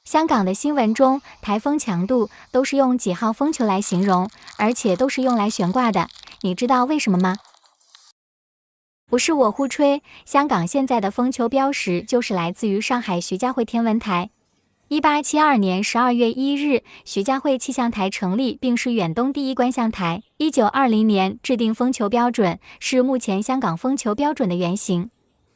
香港的新闻中，台风强度都是用几号风球来形容，而且都是用来悬挂的。你知道为什么吗？不是我胡吹，香港现在的风球标识就是来自于上海徐家汇天文台。1872年12月1日，徐家汇气象台成立，并是远东第一观象台。1920年制定风球标准，是目前香港风球标准的原型。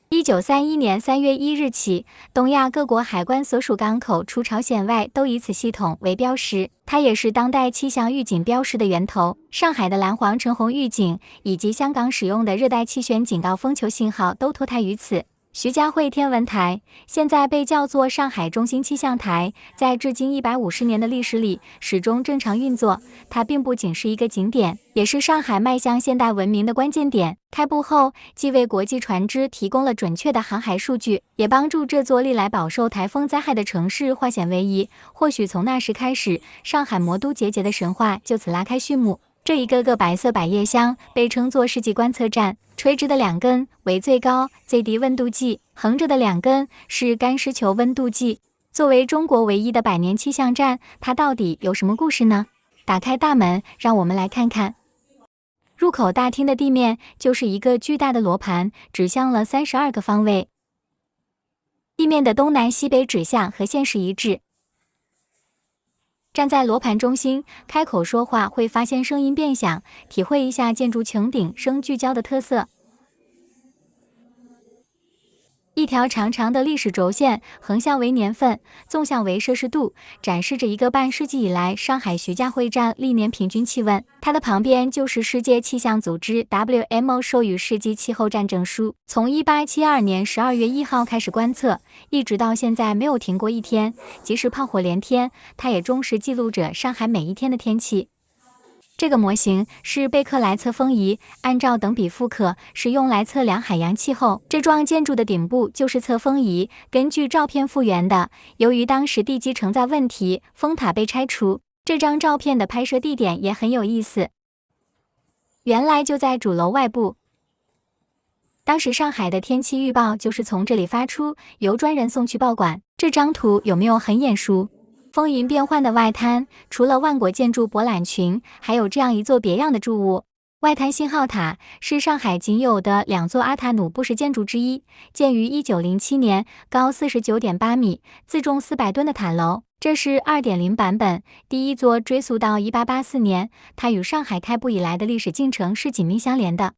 1931年3月1日起，东亚各国海关所属港口除朝鲜外都以此系统为标识，它也是当代气象预警标识的源头。上海的蓝黄橙红预警以及香港使用的热带气旋警告风球信号都脱胎于此。徐家汇天文台现在被叫做上海中心气象台，在至今150年的历史里始终正常运作。它并不仅是一个景点，也是上海迈向现代文明的关键点。开埠后，既为国际船只提供了准确的航海数据，也帮助这座历来饱受台风灾害的城市化险为夷。或许从那时开始，上海魔都节的神话就此拉开序幕。这一个个白色百叶箱被称作世纪观测站，垂直的2根为最高、最低温度计，横着的2根是干湿球温度计。作为中国唯一的百年气象站，它到底有什么故事呢？打开大门，让我们来看看。入口大厅的地面就是一个巨大的罗盘，指向了32个方位。地面的东南西北指向和现实一致。站在罗盘中心，开口说话会发现声音变响，体会一下建筑穹顶声聚焦的特色。一条长长的历史轴线，横向为年份，纵向为摄氏度，展示着一个半世纪以来上海徐家汇站历年平均气温。它的旁边就是世界气象组织 WMO 授予世纪气候站证书。从1872年12月1号开始观测，一直到现在没有停过一天，即使炮火连天，它也忠实记录着上海每一天的天气。这个模型是贝克莱测风仪，按照等比复刻，是用来测量海洋气候。这幢建筑的顶部就是测风仪，根据照片复原的。由于当时地基承载问题，风塔被拆除。这张照片的拍摄地点也很有意思，原来就在主楼外部。当时上海的天气预报就是从这里发出，由专人送去报馆。这张图有没有很眼熟？风云变幻的外滩，除了万国建筑博览群，还有这样一座别样的筑物。外滩信号塔是上海仅有的2座阿塔努布式建筑之一，建于1907年，高49.8米，自重400吨的塔楼。这是 2.0 版本，第一座追溯到1884年，它与上海开埠以来的历史进程是紧密相连的。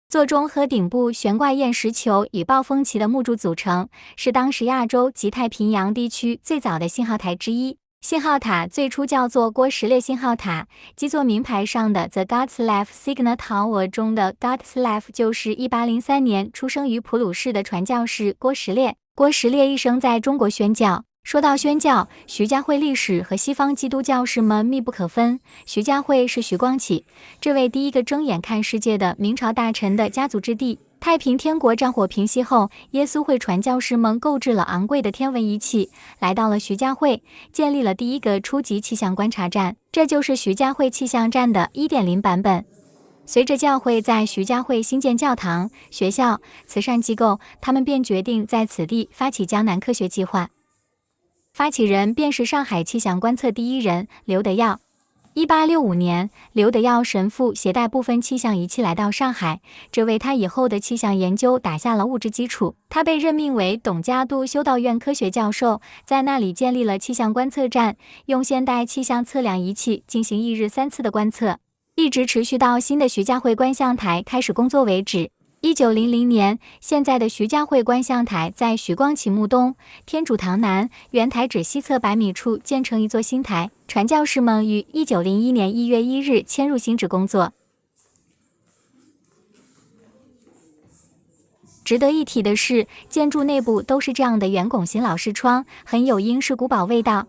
座中和顶部悬挂雁石球与暴风旗的木柱组成，是当时亚洲及太平洋地区最早的信号台之一。信号塔最初叫做郭什列信号塔，基座名牌上的 The Godslave Signal Tower 中的 Godslave 就是1803年出生于普鲁士的传教士郭什列。郭什列一生在中国宣教。说到宣教，徐家汇历史和西方基督教士们密不可分。徐家汇是徐光启这位第一个睁眼看世界的明朝大臣的家族之地。太平天国战火平息后，耶稣会传教士们购置了昂贵的天文仪器，来到了徐家汇，建立了第一个初级气象观察站，这就是徐家汇气象站的 1.0 版本。随着教会在徐家汇新建教堂、学校、慈善机构，他们便决定在此地发起江南科学计划。发起人便是上海气象观测第一人刘德耀。1865年，刘德耀神父携带部分气象仪器来到上海，这为他以后的气象研究打下了物质基础。他被任命为董家渡修道院科学教授，在那里建立了气象观测站，用现代气象测量仪器进行1日3次的观测，一直持续到新的徐家汇观象台开始工作为止。1900年，现在的徐家汇观象台在徐光启墓东、天主堂南、原台址西侧100米处建成一座新台。传教士们于1901年1月1日迁入新址工作。值得一提的是，建筑内部都是这样的圆拱形老式窗，很有英式古堡味道。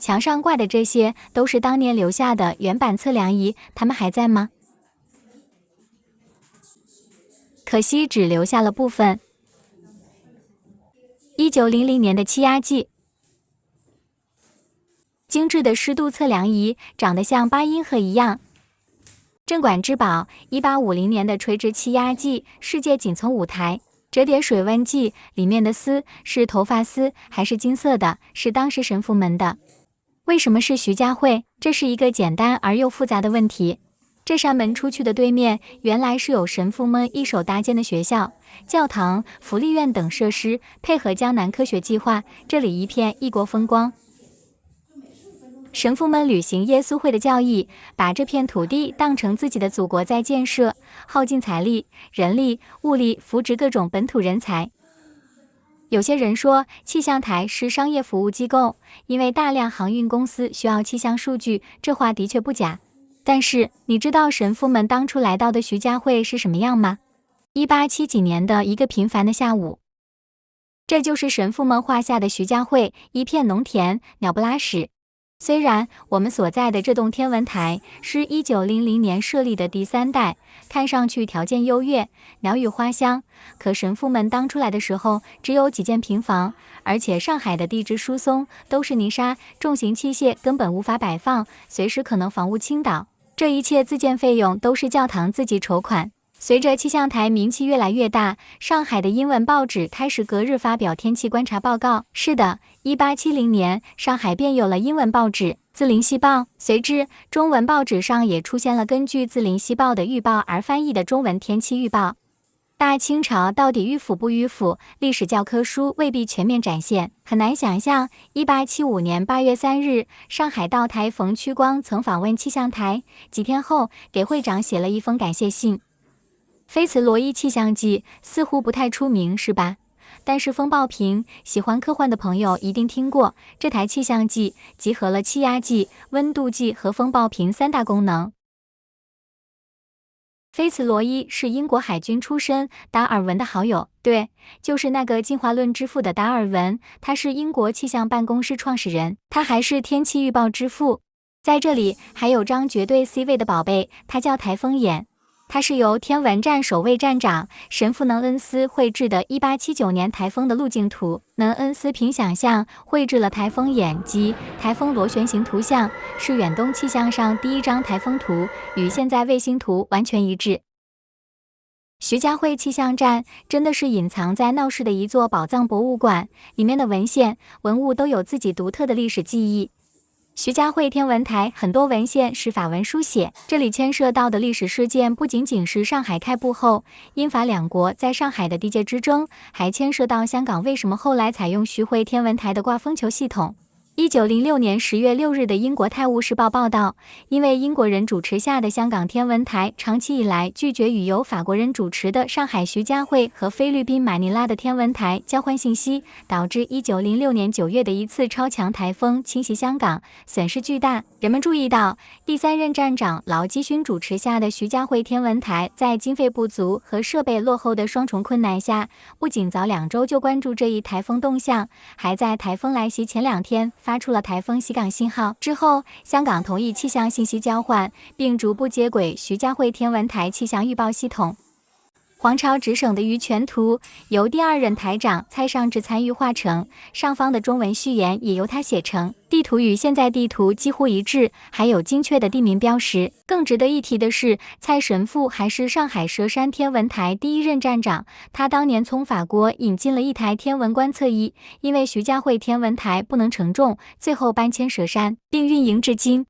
墙上挂的这些都是当年留下的原版测量仪，它们还在吗？可惜只留下了部分。1900年的气压计，精致的湿度测量仪长得像8音盒一样，镇馆之宝，1850年的垂直气压计，世界仅从5台。折叠水温计里面的丝是头发丝还是金色的？是当时神父们的。为什么是徐家汇？这是一个简单而又复杂的问题。这扇门出去的对面，原来是有神父们一手搭建的学校、教堂、福利院等设施，配合江南科学计划，这里一片异国风光。神父们履行耶稣会的教义，把这片土地当成自己的祖国在建设，耗尽财力、人力、物力，扶植各种本土人才。有些人说气象台是商业服务机构，因为大量航运公司需要气象数据，这话的确不假。但是你知道神父们当初来到的徐家汇是什么样吗？1870几年的一个平凡的下午，这就是神父们画下的徐家汇，一片农田，鸟不拉屎。虽然我们所在的这栋天文台是1900年设立的第3代，看上去条件优越，鸟语花香，可神父们当初来的时候只有几间平房，而且上海的地质疏松，都是泥沙，重型器械根本无法摆放，随时可能房屋倾倒。这一切自建费用都是教堂自己筹款。随着气象台名气越来越大，上海的英文报纸开始隔日发表天气观察报告。是的，1870年，上海便有了英文报纸《字林西报》，随之中文报纸上也出现了根据《字林西报》的预报而翻译的中文天气预报。大清朝到底迂腐不迂腐？历史教科书未必全面展现，很难想象。1875年8月3日，上海道台冯屈光曾访问气象台，几天后给会长写了一封感谢信。菲茨罗伊气象计似乎不太出名，是吧？但是风暴屏喜欢科幻的朋友一定听过，这台气象计集合了气压计、温度计和风暴屏3大功能。菲茨罗伊是英国海军出身，达尔文的好友，对，就是那个进化论之父的达尔文，他是英国气象办公室创始人，他还是天气预报之父。在这里还有张绝对 C 位的宝贝，他叫台风眼。它是由天文站首位站长神父能恩斯绘制的1879年台风的路径图。能恩斯凭想象绘制了台风眼及台风螺旋形图像，是远东气象上第一张台风图，与现在卫星图完全一致。徐家汇气象站真的是隐藏在闹市的一座宝藏博物馆，里面的文献、文物都有自己独特的历史记忆。徐家汇天文台很多文献是法文书写，这里牵涉到的历史事件不仅仅是上海开埠后英法两国在上海的地界之争，还牵涉到香港为什么后来采用徐汇天文台的挂风球系统。1906年10月6日的英国《泰晤士报》报道，因为英国人主持下的香港天文台长期以来拒绝与由法国人主持的上海徐家汇和菲律宾马尼拉的天文台交换信息，导致1906年9月的一次超强台风侵袭香港，损失巨大。人们注意到，第3任站长劳基勋主持下的徐家汇天文台在经费不足和设备落后的双重困难下，不仅早2周就关注这一台风动向，还在台风来袭前2天发出了台风袭港信号。之后，香港同意气象信息交换，并逐步接轨徐家汇天文台气象预报系统。皇朝直省的于全图由第2任台长蔡尚志参与画成，上方的中文序言也由他写成。地图与现在地图几乎一致，还有精确的地名标识。更值得一提的是，蔡神父还是上海佘山天文台第1任站长，他当年从法国引进了一台天文观测仪，因为徐家汇天文台不能承重，最后搬迁佘山，并运营至今。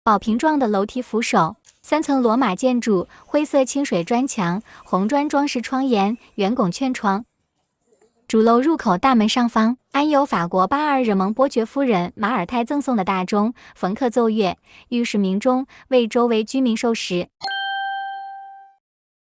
宝瓶状的楼梯扶手，3层罗马建筑，灰色清水砖墙，红砖装饰窗沿，圆拱券窗。主楼入口大门上方安有法国巴尔惹蒙伯爵夫人马尔泰赠送的大钟，逢客奏乐，御史鸣钟，为周围居民授时。